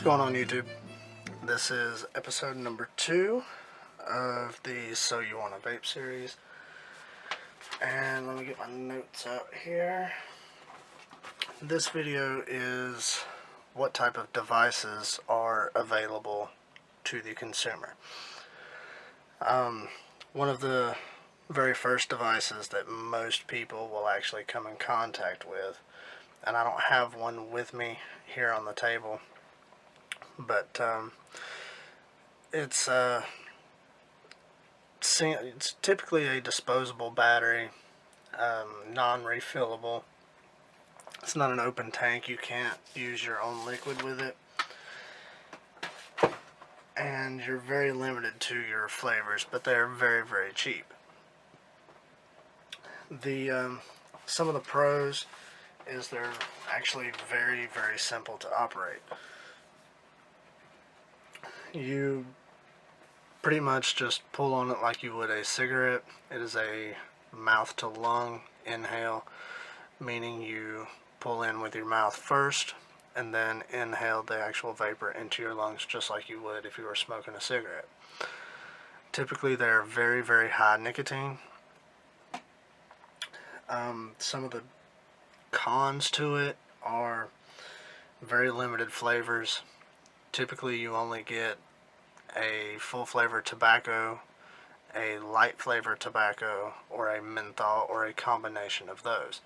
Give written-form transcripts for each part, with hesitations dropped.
What's going on, YouTube? This is episode number 2 of the So You Want a Vape series. And let me get my notes out here. This video is what type of devices are available to the consumer. One of the very first devices that most people will actually come in contact with, and I don't have one with me here on the table, but it's typically a disposable battery, non-refillable. It's not an open tank. You can't use your own liquid with it, and you're very limited to your flavors, but they're very, very cheap. Some of the pros is they're actually very, very simple to operate. You pretty much just pull on it like you would a cigarette. It is a mouth to lung inhale, meaning you pull in with your mouth first and then inhale the actual vapor into your lungs just like you would if you were smoking a cigarette. Typically they're very, very high nicotine. Some of the cons to it are very limited flavors. Typically you only get a full flavor tobacco, a light flavor tobacco, or a menthol, or a combination of those.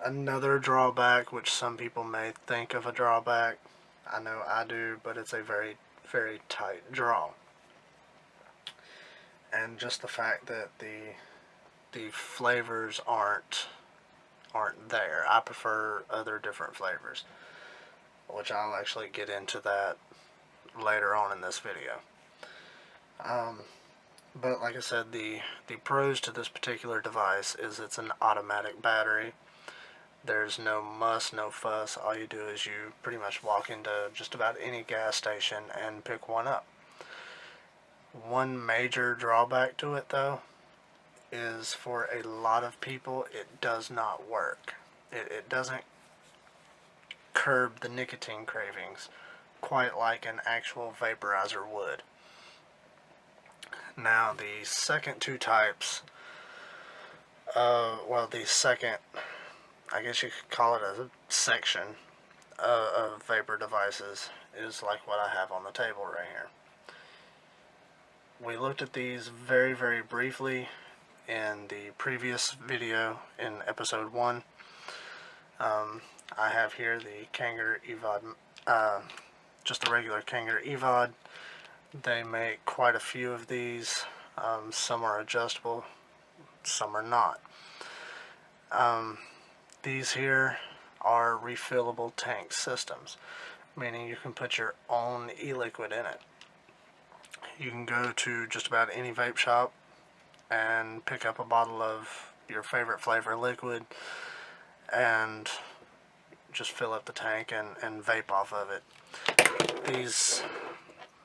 Another drawback, which some people may think of a drawback, I know I do, but it's a very, very tight draw. And just the fact that the flavors aren't there. I prefer other different flavors, which I'll actually get into that later on in this video. But like I said, the pros to this particular device is it's an automatic battery. There's no muss, no fuss. All you do is you pretty much walk into just about any gas station and pick one up. One major drawback to it, though, is for a lot of people it does not work. It doesn't curb the nicotine cravings quite like an actual vaporizer would. Now the second two types, the second, I guess you could call it a section of vapor devices is like what I have on the table right here. We looked at these very, very briefly in the previous video in episode 1. I have here the Kanger Evod, just a regular Kanger Evod. They make quite a few of these. Some are adjustable, some are not. These here are refillable tank systems, meaning you can put your own e-liquid in it. You can go to just about any vape shop and pick up a bottle of your favorite flavor liquid and just fill up the tank and vape off of it.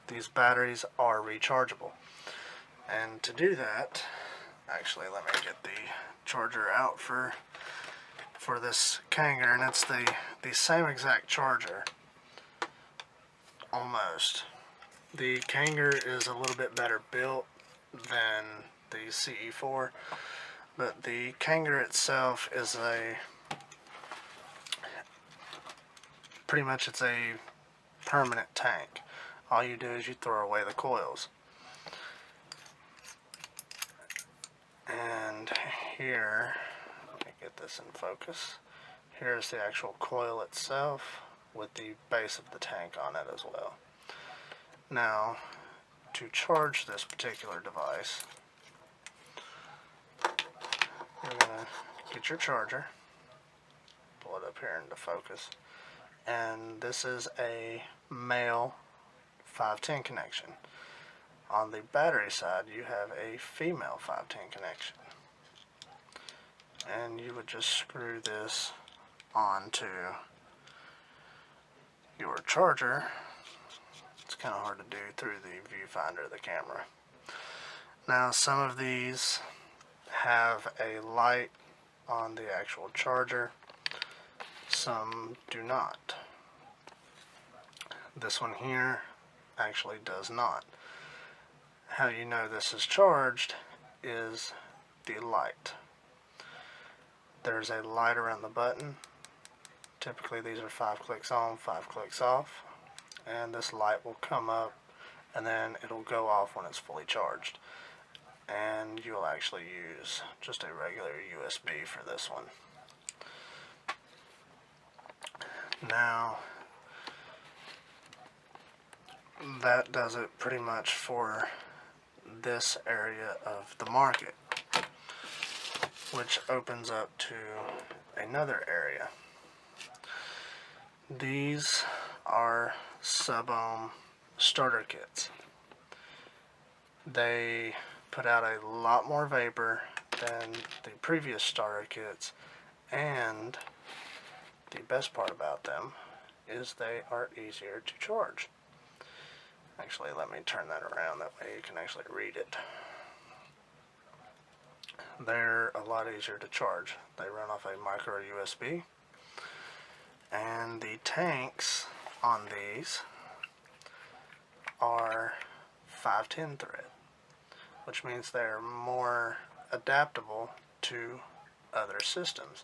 These batteries are rechargeable, and to do that, actually let me get the charger out for this Kanger, and it's the same exact charger almost. The Kanger is a little bit better built than the CE4, but the Kanger itself is pretty much it's a permanent tank. All you do is you throw away the coils. And here, let me get this in focus. Here's the actual coil itself with the base of the tank on it as well. Now, to charge this particular device, you're going to get your charger, pull it up here into focus, and this is a male 510 connection. On the battery side, you have a female 510 connection, and you would just screw this onto your charger. It's kind of hard to do through the viewfinder of the camera. Now, some of these have a light on the actual charger, some do not. This one here actually does not. How you know this is charged is the light. There's a light around the button. Typically these are 5 clicks on, 5 clicks off, and this light will come up and then it'll go off when it's fully charged. And you'll actually use just a regular USB for this one. Now, that does it pretty much for this area of the market, which opens up to another area. These are sub-ohm starter kits. They put out a lot more vapor than the previous starter kits, and the best part about them is they are easier to charge. Actually, let me turn that around, that way you can actually read it. They're a lot easier to charge. They run off a micro USB, and the tanks on these are 510 thread, which means they're more adaptable to other systems.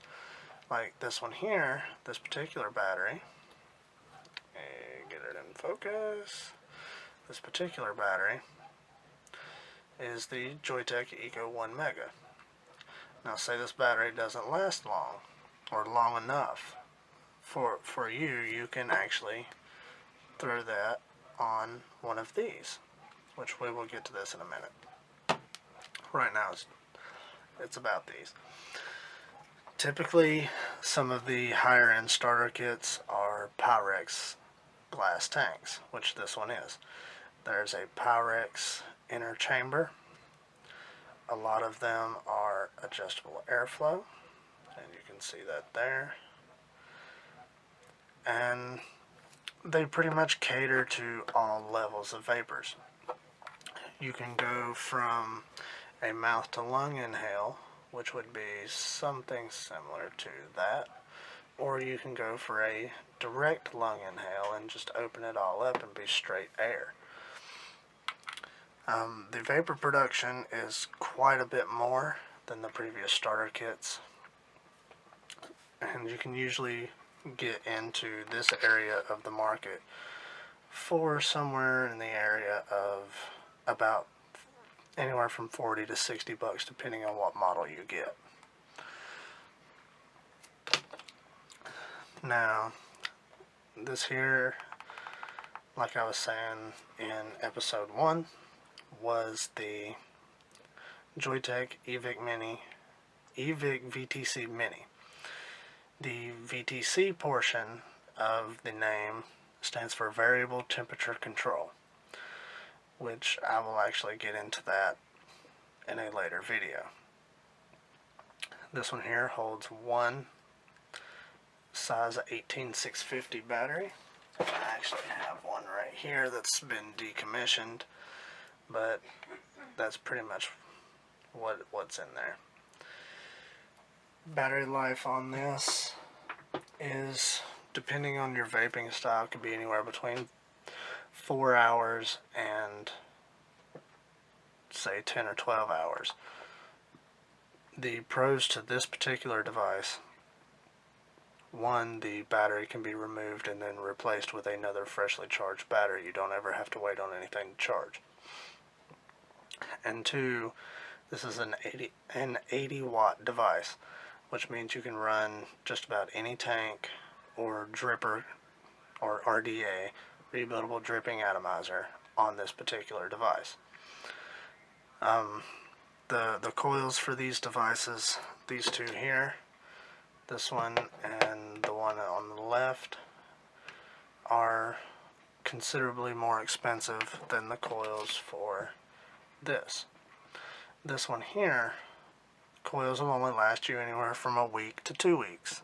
Like this one here, this particular battery, get it in focus. This particular battery is the Judaic Eco 1 Mega. Now say this battery doesn't last long, or long enough for you, you can actually throw that on one of these, which we will get to this in a minute. Right now it's about these. Typically, some of the higher end starter kits are Pyrex glass tanks, which this one is. There's a Pyrex inner chamber. A lot of them are adjustable airflow, and you can see that there. And they pretty much cater to all levels of vapors. You can go from a mouth to lung inhale, which would be something similar to that, or you can go for a direct lung inhale and just open it all up and be straight air. The vapor production is quite a bit more than the previous starter kits, and you can usually get into this area of the market for somewhere in the area of about anywhere from 40 to 60 bucks depending on what model you get. Now, this here, like I was saying in episode 1, was the Judaic EVIC Mini, EVIC VTC Mini. The VTC portion of the name stands for Variable Temperature Control, which I will actually get into that in a later video. This one here holds one size 18650 battery. I actually have one right here that's been decommissioned, but that's pretty much what's in there. Battery life on this is, depending on your vaping style, could be anywhere between 4 hours and say 10 or 12 hours. The pros to this particular device: one, the battery can be removed and then replaced with another freshly charged battery. You don't ever have to wait on anything to charge. And two, this is an 80 watt device, which means you can run just about any tank or dripper or RDA, rebuildable dripping atomizer, on this particular device. The coils for these devices, these two here, this one and the one on the left, are considerably more expensive than the coils for this. This one here, coils will only last you anywhere from a week to 2 weeks.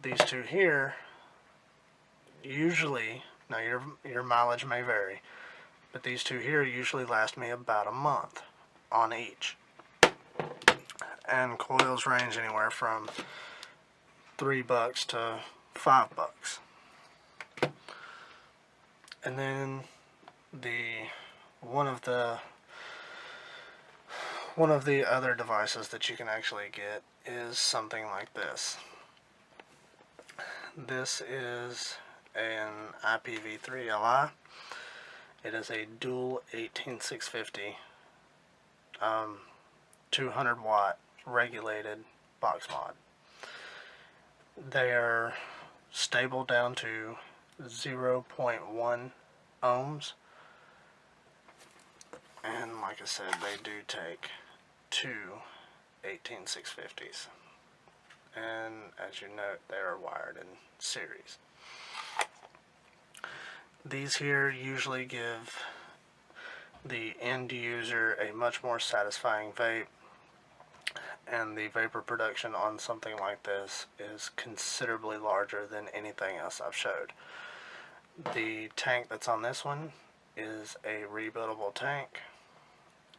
These two here, usually, now your mileage may vary, but these two here usually last me about a month on each. And coils range anywhere from $3 to $5. And then one of the other devices that you can actually get is something like this. This is an IPv3 Li. It is a dual 18650 200 watt regulated box mod. They are stable down to 0.1 ohms, and like I said, they do take two 18650s, and as you note, they are wired in series. These here usually give the end user a much more satisfying vape, and the vapor production on something like this is considerably larger than anything else I've showed. The tank that's on this one is a rebuildable tank,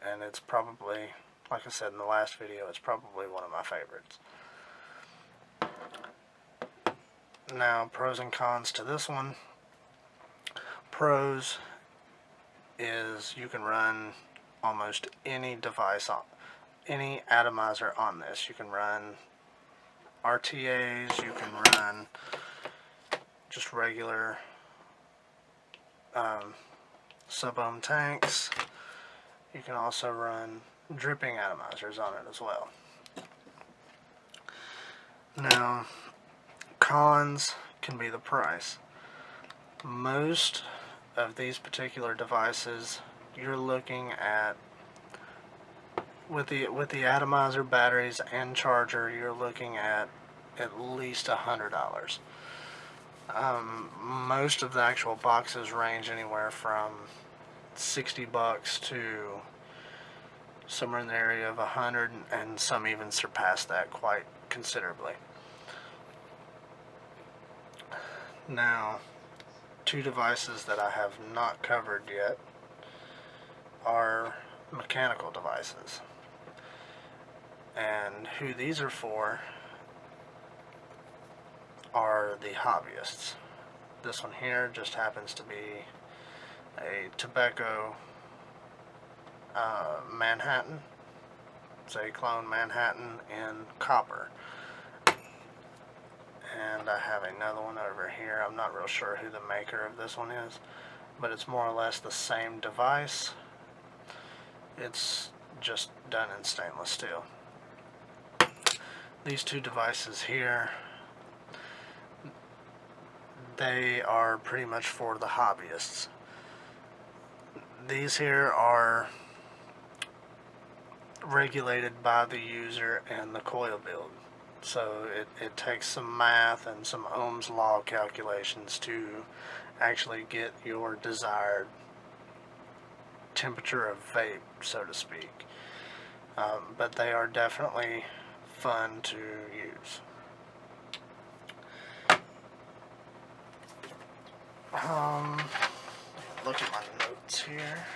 and it's probably, like I said in the last video, it's probably one of my favorites. Now, pros and cons to this one. Pros is you can run almost any device on, any atomizer on this. You can run RTAs, you can run just regular sub-ohm tanks. You can also run dripping atomizers on it as well. Now, cons can be the price. Most of these particular devices, you're looking at, with the atomizer, batteries, and charger, you're looking at least $100. Most of the actual boxes range anywhere from $60 to somewhere in the area of $100, and some even surpass that quite considerably. Now, two devices that I have not covered yet are mechanical devices, and who these are for are the hobbyists. This one here just happens to be a Tobacco Manhattan. It's a clone Manhattan in copper. And I have another one over here. I'm not real sure who the maker of this one is, but it's more or less the same device. It's just done in stainless steel. These two devices here, they are pretty much for the hobbyists. These here are regulated by the user and the coil build. So it takes some math and some Ohm's law calculations to actually get your desired temperature of vape, so to speak. But they are definitely fun to use. Look at my notes here.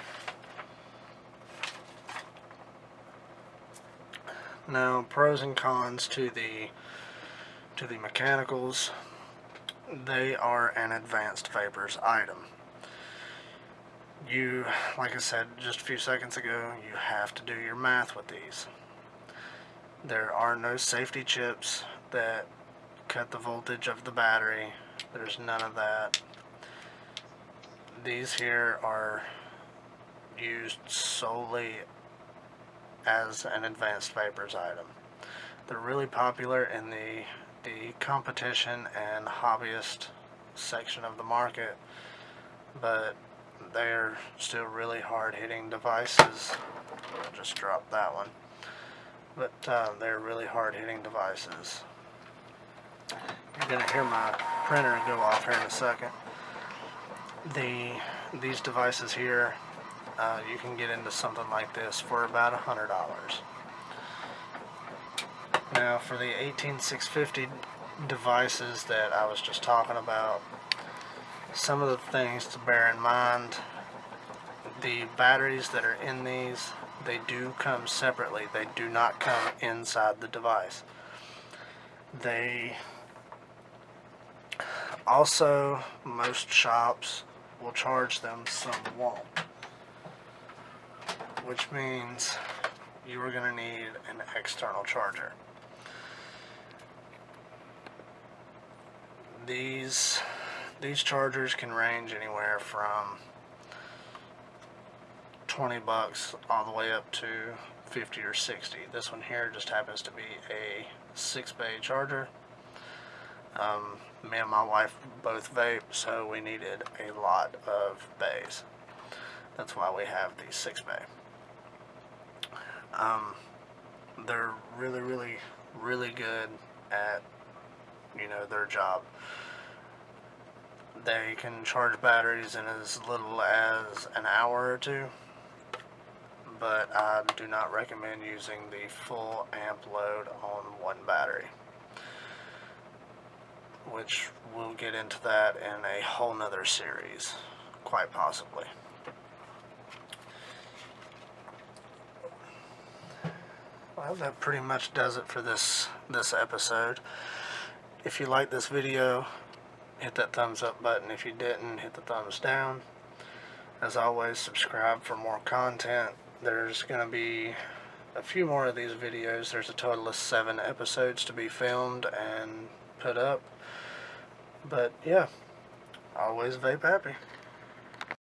Now, pros and cons to the mechanicals. They are an advanced vapors item. You, like I said just a few seconds ago, you have to do your math with these. There are no safety chips that cut the voltage of the battery. There's none of that. These here are used solely as an advanced vapors item. They're really popular in the competition and hobbyist section of the market, but they're still really hard-hitting devices. I'll just drop that one. But they're really hard-hitting devices. You're going to hear my printer go off here in a second. These devices here, you can get into something like this for about $100. Now, for the 18650 devices that I was just talking about, some of the things to bear in mind: the batteries that are in these, they do come separately. They do not come inside the device. They also, most shops will charge them, some won't. Which means you are going to need an external charger. These chargers can range anywhere from $20 all the way up to 50 or 60. This one here just happens to be a 6-bay charger. Me and my wife both vape, so we needed a lot of bays. That's why we have the 6-bay. They're really good at, their job. They can charge batteries in as little as an hour or two, but I do not recommend using the full amp load on one battery, which we'll get into that in a whole nother series, quite possibly. Well, that pretty much does it for this episode. If you like this video, hit that thumbs up button. If you didn't, hit the thumbs down. As always, subscribe for more content. There's going to be a few more of these videos. There's a total of 7 episodes to be filmed and put up. But yeah, always vape happy.